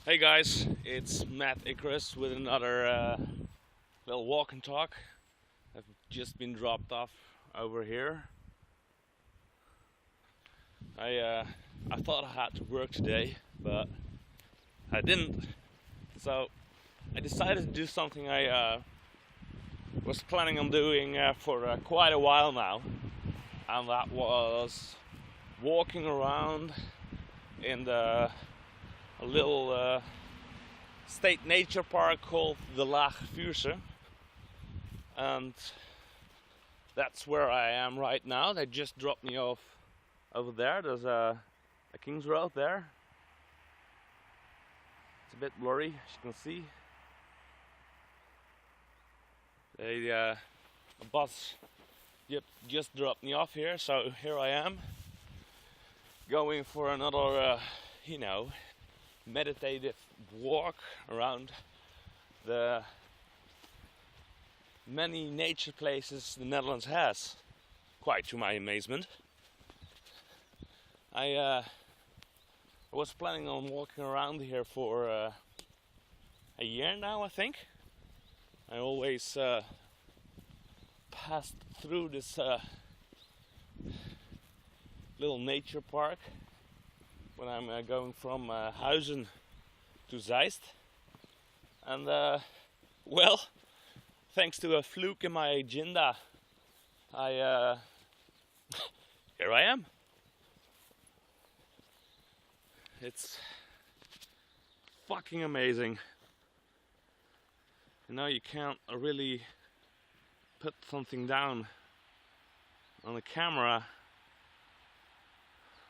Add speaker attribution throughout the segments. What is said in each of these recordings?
Speaker 1: Hey guys, it's Matt Icarus with another little walk and talk. I've just been dropped off over here. I thought I had to work today, but I didn't. So I decided to do something I was planning on doing for quite a while now, and that was walking around in a little state nature park called the Laag Vuursche, and that's where I am right now. They just dropped me off over there. There's a King's Road there. It's a bit blurry, as you can see. A bus just dropped me off here, so here I am, going for another, meditative walk around the many nature places the Netherlands has, quite to my amazement. I was planning on walking around here for a year now, I think. I always passed through this little nature park when I'm going from Huizen to Zeist. And well, thanks to a fluke in my agenda, here I am. It's fucking amazing. You know, you can't really put something down on the camera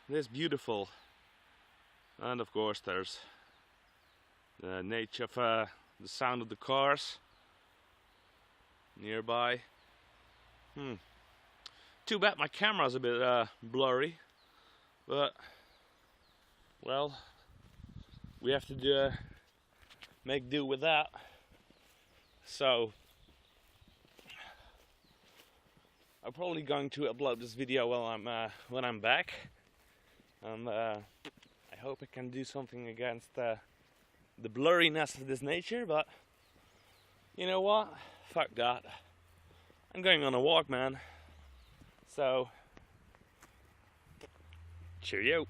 Speaker 1: this beautiful. And of course there's the nature of the sound of the cars nearby. Too bad my camera's a bit blurry, but well, we have to make do with that. So I'm probably going to upload this video while when I'm back, and I hope I can do something against the blurriness of this nature. But you know what? Fuck that. I'm going on a walk, man. So cheerio.